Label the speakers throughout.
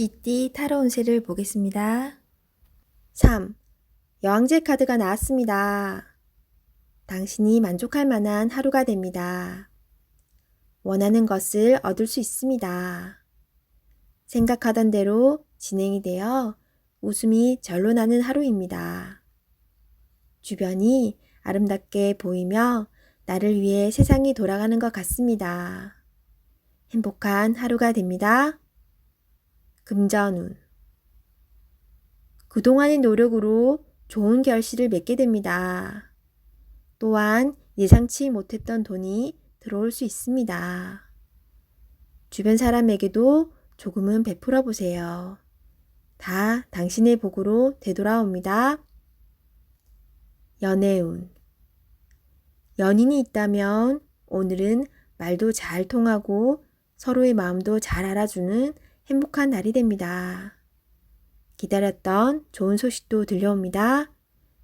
Speaker 1: 쥐띠 타로 운세를 보겠습니다. 3. 여왕제 카드가 나왔습니다. 당신이 만족할 만한 하루가 됩니다. 원하는 것을 얻을 수 있습니다. 생각하던 대로 진행이 되어 웃음이 절로 나는 하루입니다. 주변이 아름답게 보이며 나를 위해 세상이 돌아가는 것 같습니다. 행복한 하루가 됩니다. 금전운. 그동안의 노력으로 좋은 결실을 맺게 됩니다. 또한 예상치 못했던 돈이 들어올 수 있습니다. 주변 사람에게도 조금은 베풀어 보세요. 다 당신의 복으로 되돌아옵니다. 연애운. 연인이 있다면 오늘은 말도 잘 통하고 서로의 마음도 잘 알아주는 행복한 날이 됩니다. 기다렸던 좋은 소식도 들려옵니다.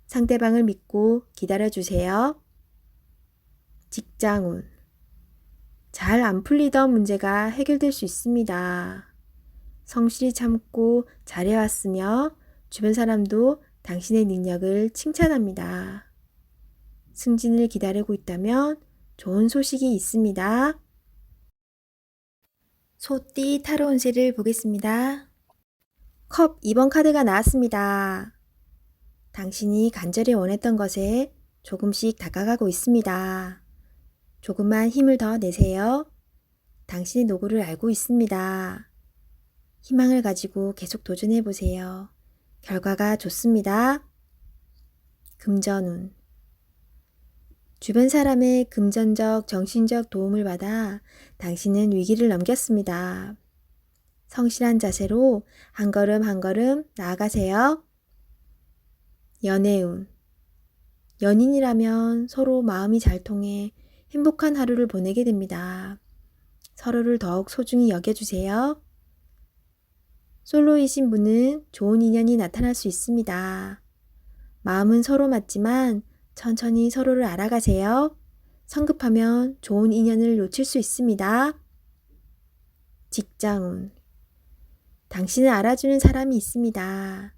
Speaker 1: 상대방을 믿고 기다려주세요. 직장운. 잘 안 풀리던 문제가 해결될 수 있습니다. 성실히 참고 잘해왔으며 주변 사람도 당신의 능력을 칭찬합니다. 승진을 기다리고 있다면 좋은 소식이 있습니다. 소띠 타로 운세를 보겠습니다. 컵 2번 카드가 나왔습니다. 당신이 간절히 원했던 것에 조금씩 다가가고 있습니다. 조금만 힘을 더 내세요. 당신의 노고를 알고 있습니다. 희망을 가지고 계속 도전해 보세요. 결과가 좋습니다. 금전운. 주변 사람의 금전적, 정신적 도움을 받아 당신은 위기를 넘겼습니다. 성실한 자세로 한 걸음 한 걸음 나아가세요. 연애운. 연인이라면 서로 마음이 잘 통해 행복한 하루를 보내게 됩니다. 서로를 더욱 소중히 여겨주세요. 솔로이신 분은 좋은 인연이 나타날 수 있습니다. 마음은 서로 맞지만 천천히 서로를 알아가세요. 성급하면 좋은 인연을 놓칠 수 있습니다. 직장운. 당신을 알아주는 사람이 있습니다.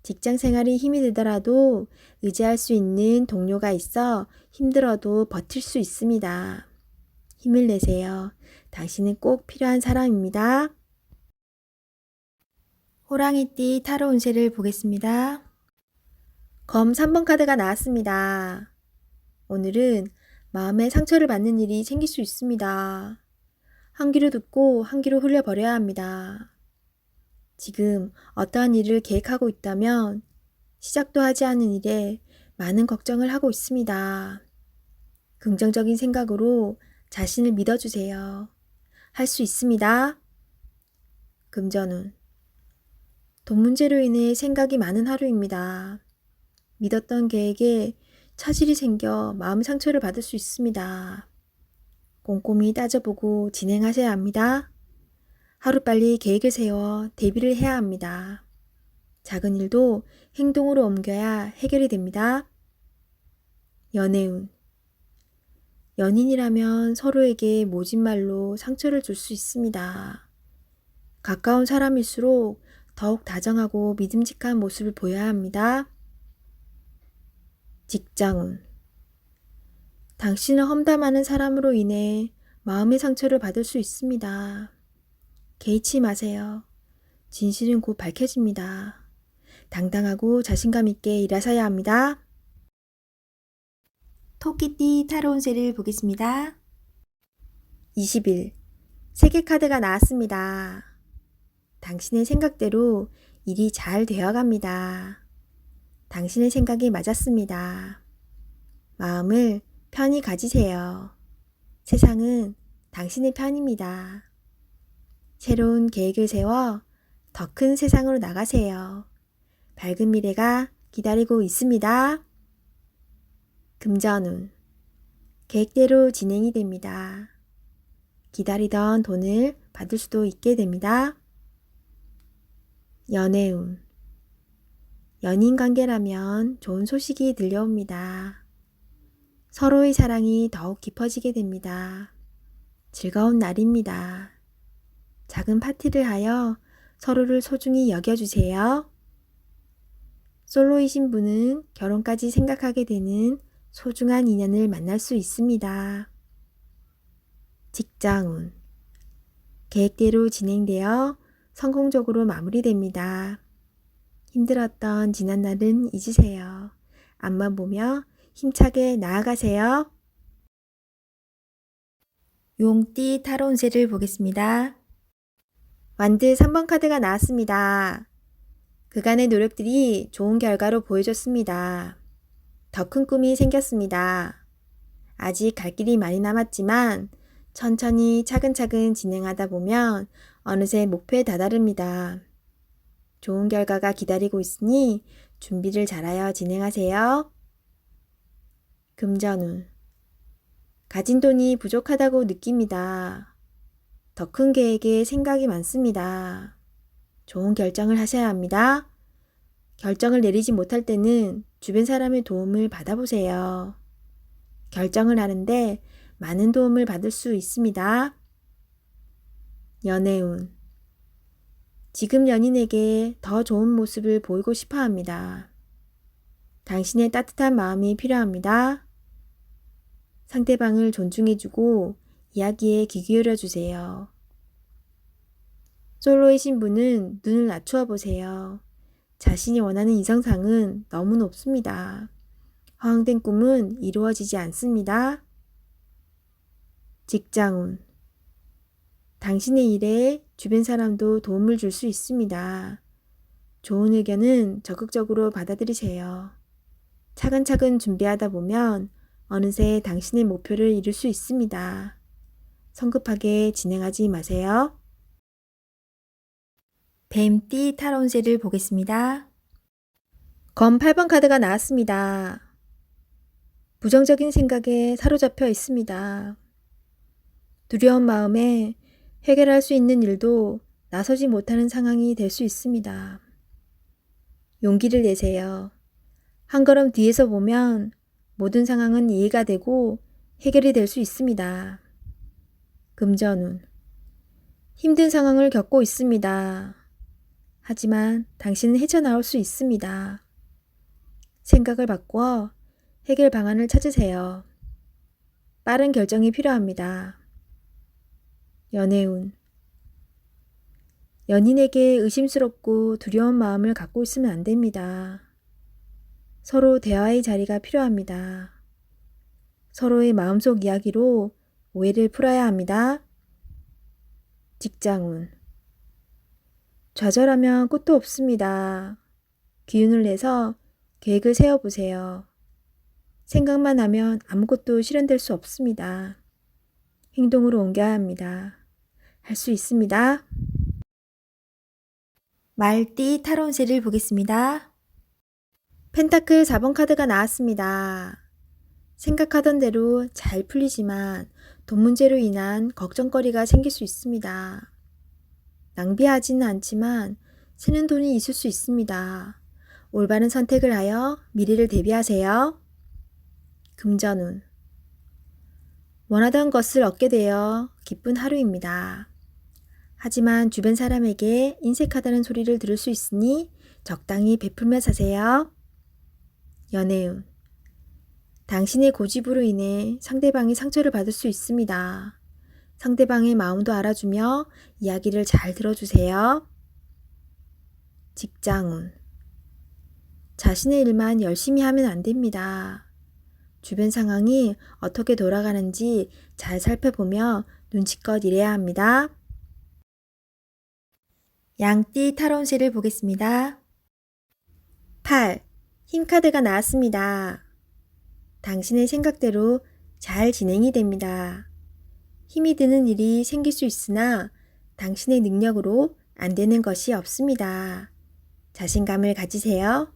Speaker 1: 직장 생활이 힘이 들더라도 의지할 수 있는 동료가 있어 힘들어도 버틸 수 있습니다. 힘을 내세요. 당신은 꼭 필요한 사람입니다. 호랑이띠 타로 운세를 보겠습니다. 검 3번 카드가 나왔습니다. 오늘은 마음에 상처를 받는 일이 생길 수 있습니다. 한 귀로 듣고 한 귀로 흘려버려야 합니다. 지금 어떠한 일을 계획하고 있다면 시작도 하지 않은 일에 많은 걱정을 하고 있습니다. 긍정적인 생각으로 자신을 믿어주세요. 할 수 있습니다. 금전운. 돈 문제로 인해 생각이 많은 하루입니다. 믿었던 계획에 차질이 생겨 마음 상처를 받을 수 있습니다. 꼼꼼히 따져보고 진행하셔야 합니다. 하루빨리 계획을 세워 대비를 해야 합니다. 작은 일도 행동으로 옮겨야 해결이 됩니다. 연애운. 연인이라면 서로에게 모진 말로 상처를 줄 수 있습니다. 가까운 사람일수록 더욱 다정하고 믿음직한 모습을 보여야 합니다. 직장운. 당신을 험담하는 사람으로 인해 마음의 상처를 받을 수 있습니다. 개의치 마세요. 진실은 곧 밝혀집니다. 당당하고 자신감 있게 일하셔야 합니다. 토끼띠 타로 운세를 보겠습니다. 20일 세계 카드가 나왔습니다. 당신의 생각대로 일이 잘 되어갑니다. 당신의 생각이 맞았습니다. 마음을 편히 가지세요. 세상은 당신의 편입니다. 새로운 계획을 세워 더 큰 세상으로 나가세요. 밝은 미래가 기다리고 있습니다. 금전운. 계획대로 진행이 됩니다. 기다리던 돈을 받을 수도 있게 됩니다. 연애운. 연인 관계라면 좋은 소식이 들려옵니다. 서로의 사랑이 더욱 깊어지게 됩니다. 즐거운 날입니다. 작은 파티를 하여 서로를 소중히 여겨주세요. 솔로이신 분은 결혼까지 생각하게 되는 소중한 인연을 만날 수 있습니다. 직장운. 계획대로 진행되어 성공적으로 마무리됩니다. 힘들었던 지난날은 잊으세요. 앞만 보며 힘차게 나아가세요. 용띠 타로 운세를 보겠습니다. 완드 3번 카드가 나왔습니다. 그간의 노력들이 좋은 결과로 보여줬습니다. 더 큰 꿈이 생겼습니다. 아직 갈 길이 많이 남았지만 천천히 차근차근 진행하다 보면 어느새 목표에 다다릅니다. 좋은 결과가 기다리고 있으니 준비를 잘하여 진행하세요. 금전운. 가진 돈이 부족하다고 느낍니다. 더 큰 계획에 생각이 많습니다. 좋은 결정을 하셔야 합니다. 결정을 내리지 못할 때는 주변 사람의 도움을 받아보세요. 결정을 하는데 많은 도움을 받을 수 있습니다. 연애운. 지금 연인에게 더 좋은 모습을 보이고 싶어 합니다. 당신의 따뜻한 마음이 필요합니다. 상대방을 존중해주고 이야기에 귀 기울여 주세요. 솔로이신 분은 눈을 낮추어 보세요. 자신이 원하는 이상상은 너무 높습니다. 허황된 꿈은 이루어지지 않습니다. 직장운. 당신의 일에 주변 사람도 도움을 줄 수 있습니다. 좋은 의견은 적극적으로 받아들이세요. 차근차근 준비하다 보면 어느새 당신의 목표를 이룰 수 있습니다. 성급하게 진행하지 마세요. 뱀띠 타로 운세를 보겠습니다. 검 8번 카드가 나왔습니다. 부정적인 생각에 사로잡혀 있습니다. 두려운 마음에 해결할 수 있는 일도 나서지 못하는 상황이 될 수 있습니다. 용기를 내세요. 한 걸음 뒤에서 보면 모든 상황은 이해가 되고 해결이 될 수 있습니다. 금전운. 힘든 상황을 겪고 있습니다. 하지만 당신은 헤쳐나올 수 있습니다. 생각을 바꾸어 해결 방안을 찾으세요. 빠른 결정이 필요합니다. 연애운. 연인에게 의심스럽고 두려운 마음을 갖고 있으면 안 됩니다. 서로 대화의 자리가 필요합니다. 서로의 마음속 이야기로 오해를 풀어야 합니다. 직장운. 좌절하면 끝도 없습니다. 기운을 내서 계획을 세워보세요. 생각만 하면 아무것도 실현될 수 없습니다. 행동으로 옮겨야 합니다. 할 수 있습니다. 말띠 타로 운세를 보겠습니다. 펜타클 4번 카드가 나왔습니다. 생각하던 대로 잘 풀리지만 돈 문제로 인한 걱정거리가 생길 수 있습니다. 낭비하지는 않지만 새는 돈이 있을 수 있습니다. 올바른 선택을 하여 미래를 대비하세요. 금전운. 원하던 것을 얻게 되어 기쁜 하루입니다. 하지만 주변 사람에게 인색하다는 소리를 들을 수 있으니 적당히 베풀며 사세요. 연애운. 당신의 고집으로 인해 상대방이 상처를 받을 수 있습니다. 상대방의 마음도 알아주며 이야기를 잘 들어주세요. 직장운. 자신의 일만 열심히 하면 안 됩니다. 주변 상황이 어떻게 돌아가는지 잘 살펴보며 눈치껏 일해야 합니다. 양띠 타로 운세를 보겠습니다. 8. 힘카드가 나왔습니다. 당신의 생각대로 잘 진행이 됩니다. 힘이 드는 일이 생길 수 있으나 당신의 능력으로 안 되는 것이 없습니다. 자신감을 가지세요.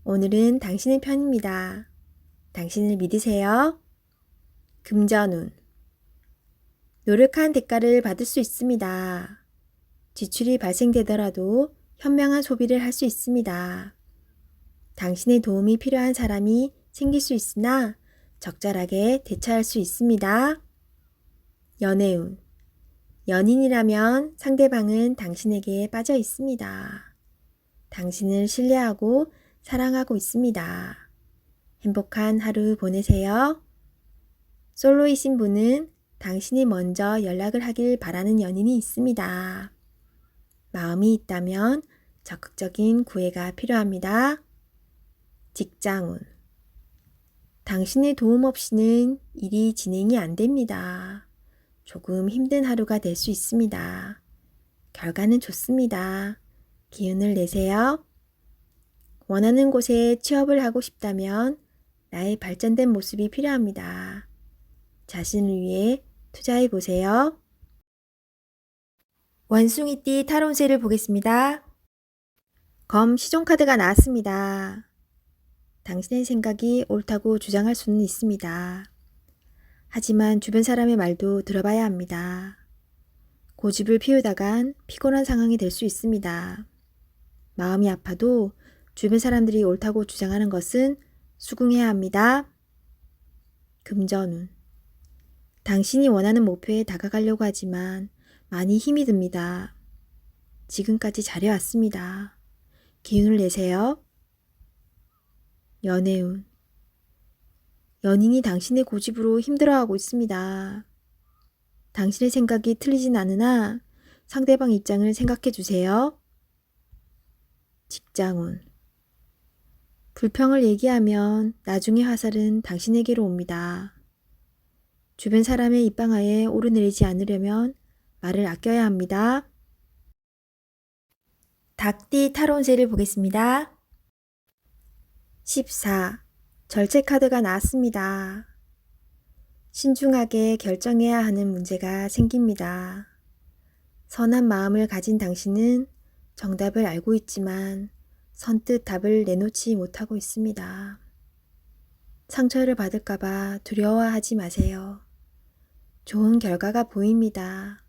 Speaker 1: 오늘은 당신의 편입니다. 당신을 믿으세요. 금전운. 노력한 대가를 받을 수 있습니다. 지출이 발생되더라도 현명한 소비를 할 수 있습니다. 당신의 도움이 필요한 사람이 생길 수 있으나 적절하게 대처할 수 있습니다. 연애운. 연인이라면 상대방은 당신에게 빠져 있습니다. 당신을 신뢰하고 사랑하고 있습니다. 행복한 하루 보내세요. 솔로이신 분은 당신이 먼저 연락을 하길 바라는 연인이 있습니다. 마음이 있다면 적극적인 구애가 필요합니다. 직장운. 당신의 도움 없이는 일이 진행이 안 됩니다. 조금 힘든 하루가 될 수 있습니다. 결과는 좋습니다. 기운을 내세요. 원하는 곳에 취업을 하고 싶다면 나의 발전된 모습이 필요합니다. 자신을 위해 투자해 보세요. 원숭이띠 타로운세를 보겠습니다. 검 시종 카드가 나왔습니다. 당신의 생각이 옳다고 주장할 수는 있습니다. 하지만 주변 사람의 말도 들어봐야 합니다. 고집을 피우다간 피곤한 상황이 될 수 있습니다. 마음이 아파도 주변 사람들이 옳다고 주장하는 것은 수긍해야 합니다. 금전운. 당신이 원하는 목표에 다가가려고 하지만 많이 힘이 듭니다. 지금까지 잘해왔습니다. 기운을 내세요. 연애운. 연인이 당신의 고집으로 힘들어하고 있습니다. 당신의 생각이 틀리진 않으나 상대방 입장을 생각해 주세요. 직장운. 불평을 얘기하면 나중에 화살은 당신에게로 옵니다. 주변 사람의 입방아에 오르내리지 않으려면 말을 아껴야 합니다. 닭띠 타로운세를 보겠습니다. 14. 절제 카드가 나왔습니다. 신중하게 결정해야 하는 문제가 생깁니다. 선한 마음을 가진 당신은 정답을 알고 있지만 선뜻 답을 내놓지 못하고 있습니다. 상처를 받을까봐 두려워하지 마세요. 좋은 결과가 보입니다.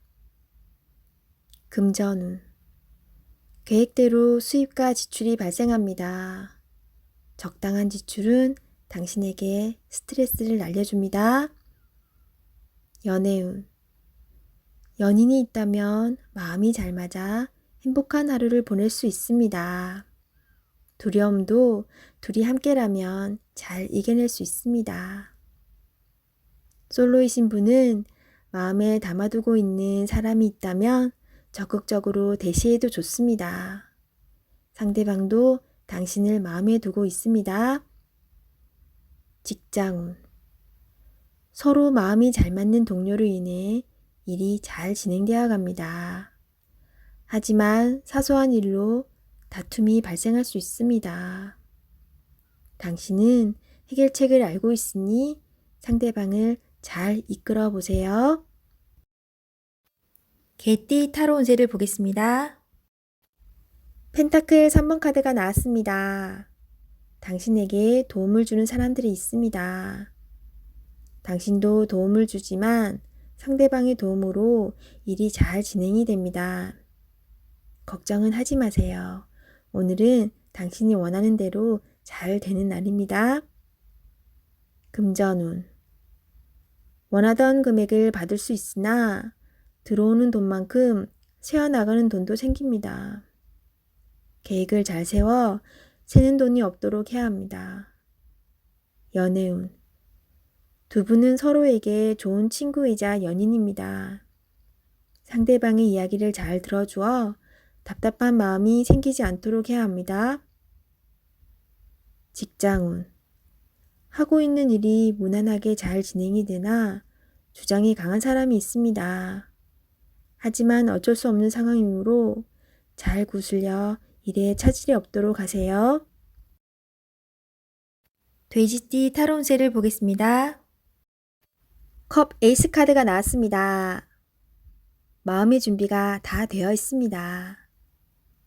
Speaker 1: 금전운. 계획대로 수입과 지출이 발생합니다. 적당한 지출은 당신에게 스트레스를 날려줍니다. 연애운. 연인이 있다면 마음이 잘 맞아 행복한 하루를 보낼 수 있습니다. 두려움도 둘이 함께라면 잘 이겨낼 수 있습니다. 솔로이신 분은 마음에 담아두고 있는 사람이 있다면 적극적으로 대시해도 좋습니다. 상대방도 당신을 마음에 두고 있습니다. 직장운. 서로 마음이 잘 맞는 동료로 인해 일이 잘 진행되어 갑니다. 하지만 사소한 일로 다툼이 발생할 수 있습니다. 당신은 해결책을 알고 있으니 상대방을 잘 이끌어 보세요. 개띠 타로운세를 보겠습니다. 펜타클 3번 카드가 나왔습니다. 당신에게 도움을 주는 사람들이 있습니다. 당신도 도움을 주지만 상대방의 도움으로 일이 잘 진행이 됩니다. 걱정은 하지 마세요. 오늘은 당신이 원하는 대로 잘 되는 날입니다. 금전운. 원하던 금액을 받을 수 있으나 들어오는 돈만큼 새어나가는 돈도 생깁니다. 계획을 잘 세워 새는 돈이 없도록 해야 합니다. 연애운. 두 분은 서로에게 좋은 친구이자 연인입니다. 상대방의 이야기를 잘 들어주어 답답한 마음이 생기지 않도록 해야 합니다. 직장운. 하고 있는 일이 무난하게 잘 진행이 되나 주장이 강한 사람이 있습니다. 하지만 어쩔 수 없는 상황이므로 잘 구슬려 일에 차질이 없도록 하세요. 돼지띠 타로운세를 보겠습니다. 컵 에이스 카드가 나왔습니다. 마음의 준비가 다 되어 있습니다.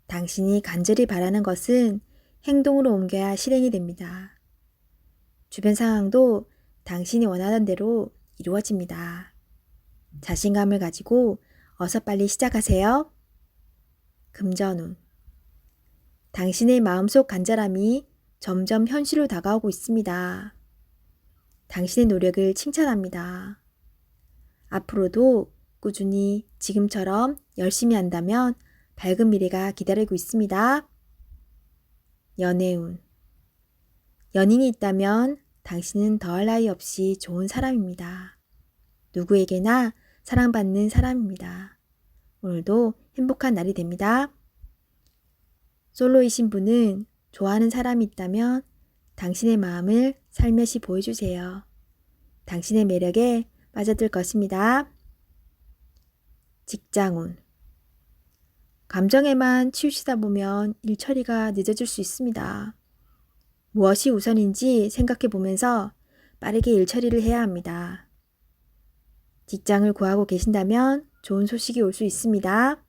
Speaker 1: 당신이 간절히 바라는 것은 행동으로 옮겨야 실행이 됩니다. 주변 상황도 당신이 원하는 대로 이루어집니다. 자신감을 가지고 어서 빨리 시작하세요. 금전운. 당신의 마음속 간절함이 점점 현실로 다가오고 있습니다. 당신의 노력을 칭찬합니다. 앞으로도 꾸준히 지금처럼 열심히 한다면 밝은 미래가 기다리고 있습니다. 연애운. 연인이 있다면 당신은 더할 나위 없이 좋은 사람입니다. 누구에게나 사랑받는 사람입니다. 오늘도 행복한 날이 됩니다. 솔로이신 분은 좋아하는 사람이 있다면 당신의 마음을 살며시 보여주세요. 당신의 매력에 빠져들 것입니다. 직장운. 감정에만 치우치다 보면 일 처리가 늦어질 수 있습니다. 무엇이 우선인지 생각해 보면서 빠르게 일 처리를 해야 합니다. 직장을 구하고 계신다면 좋은 소식이 올 수 있습니다.